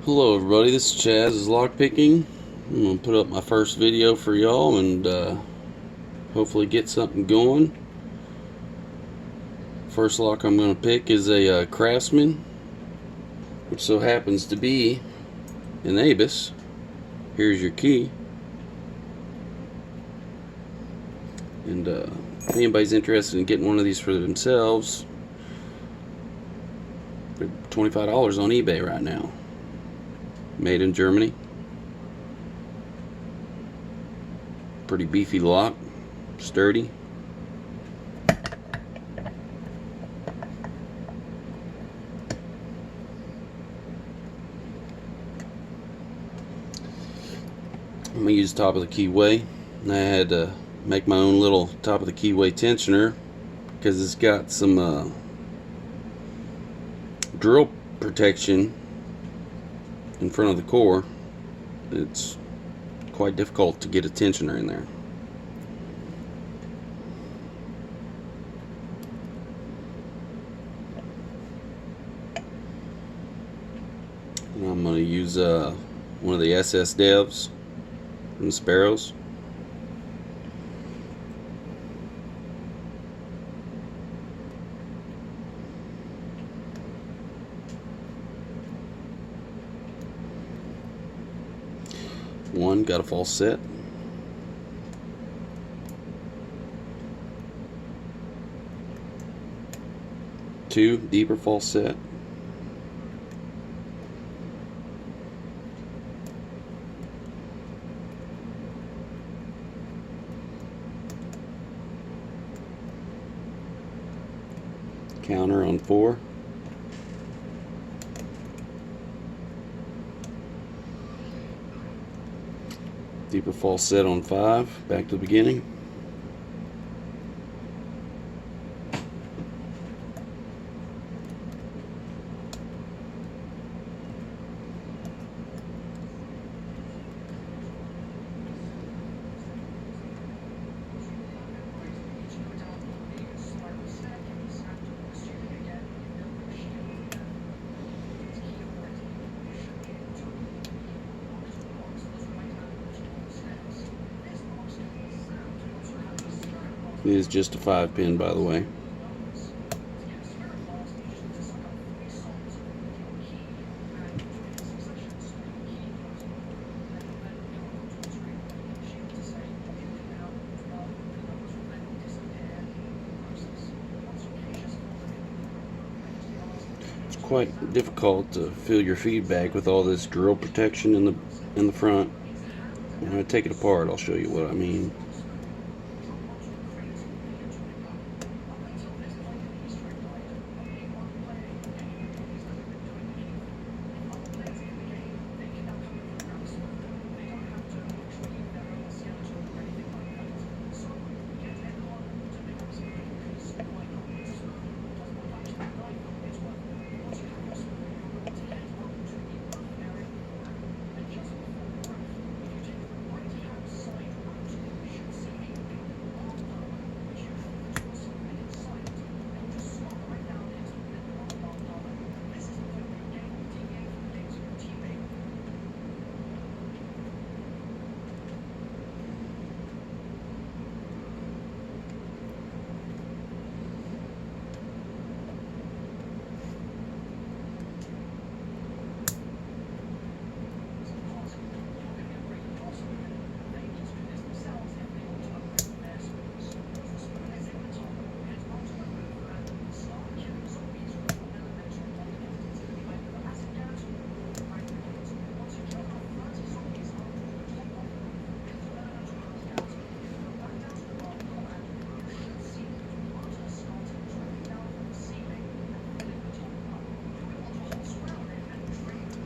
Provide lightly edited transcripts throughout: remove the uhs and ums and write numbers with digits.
Hello everybody, this is Chaz's Lockpicking. I'm going to put up my first video for y'all and hopefully get something going. First lock I'm going to pick is a Craftsman, which so happens to be an Abus. Here's your key. And if anybody's interested in getting one of these for themselves, they're $25 on eBay right now. Made in Germany. Pretty beefy lock, sturdy. I'm going to use top of the keyway. I had to make my own little top of the keyway tensioner because it's got some drill protection in front of the core. It's quite difficult to get a tensioner in there. And I'm going to use one of the SS Devs from the Sparrows. One, got a false set. Two, deeper false set. Counter on 4. Deeper false set on 5, back to the beginning. It is just a 5-pin, by the way. It's quite difficult to feel your feedback with all this drill protection in the front. When I take it apart, I'll show you what I mean.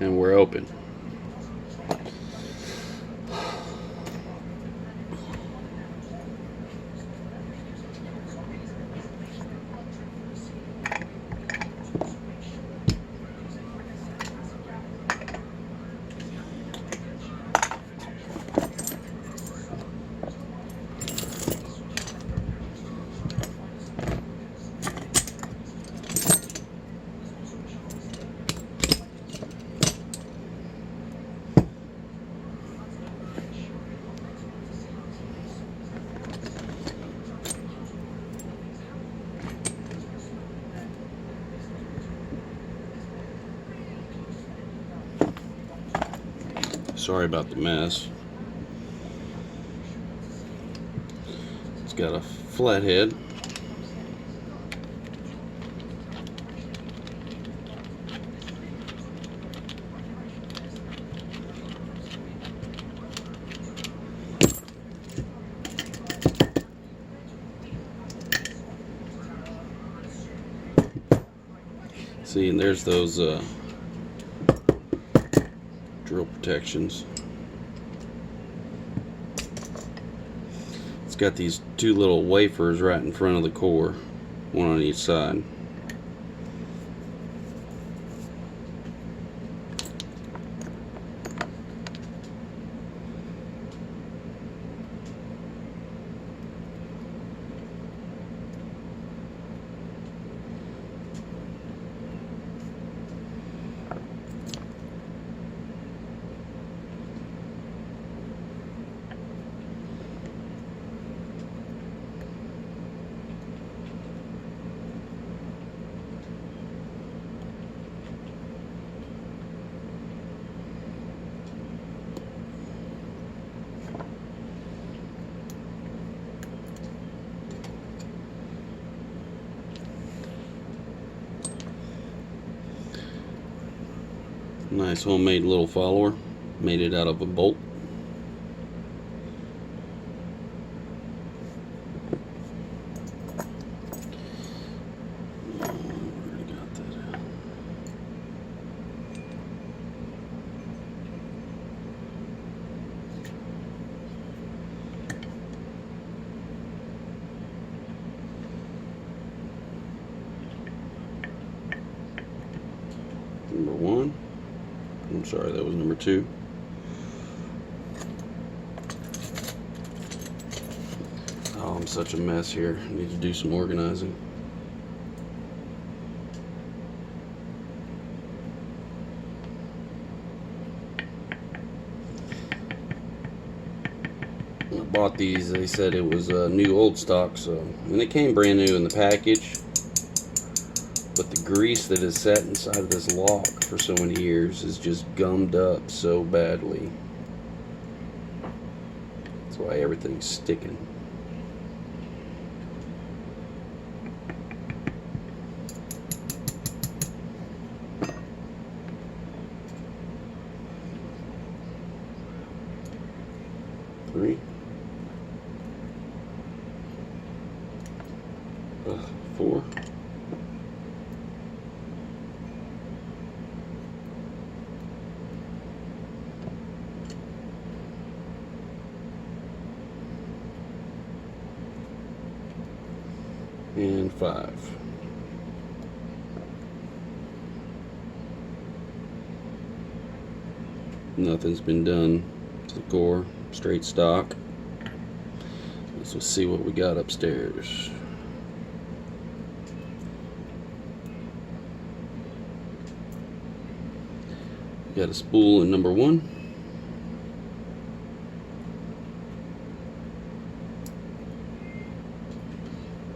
And we're open. Sorry about the mess. It's got a flathead. See, and there's those drill protections. It's got these two little wafers right in front of the core, one on each side. Nice homemade little follower. Made it out of a bolt. Already got that out. Number 1. I'm sorry, that was number 2. Oh, I'm such a mess here. I need to do some organizing. I bought these, they said it was new old stock, so, and it came brand new in the package. But the grease that is sat inside of this lock for so many years is just gummed up so badly. That's why everything's sticking. Three. 4. And 5. Nothing's been done to the core, straight stock. Let's see what we got upstairs. We got a spool in number 1.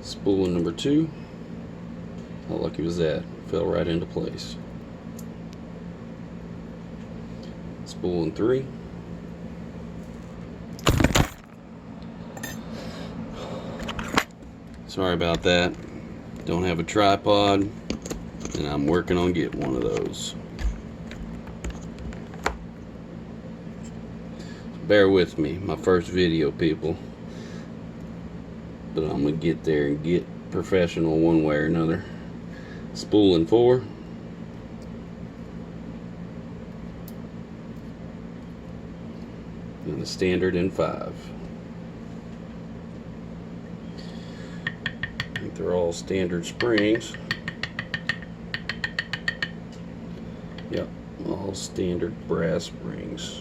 Spool in number 2. How lucky was that? Fell right into place. Spool in 3. Sorry about that. Don't have a tripod, and I'm working on getting one of those. Bear with me, my first video, people. But I'm gonna get there and get professional one way or another. Spool in 4. And the standard in 5. I think they're all standard springs. Yep, all standard brass springs.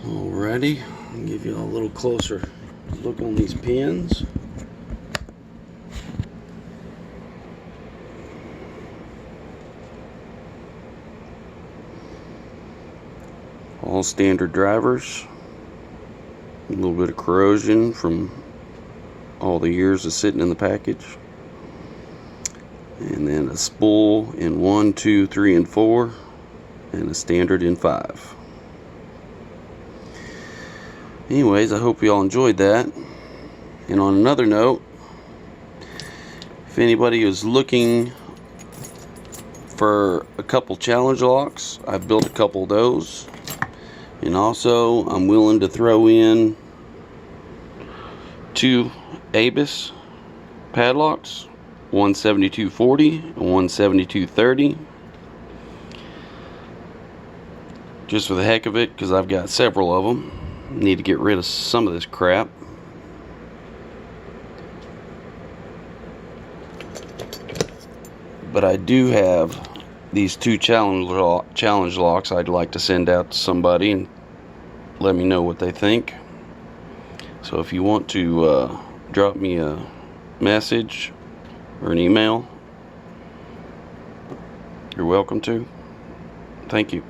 Alrighty, I'll give you a little closer look on these pins. All standard drivers. A little bit of corrosion from all the years of sitting in the package. And then a spool in 1, 2, 3, and 4, and a standard in 5. Anyways, I hope you all enjoyed that. And on another note, if anybody is looking for a couple challenge locks, I built a couple of those. And also, I'm willing to throw in 2 Abus padlocks, 172.40 and 172.30, just for the heck of it, because I've got several of them. Need to get rid of some of this crap. But I do have these 2 challenge locks I'd like to send out to somebody and let me know what they think. So if you want to drop me a message or an email, you're welcome to. Thank you.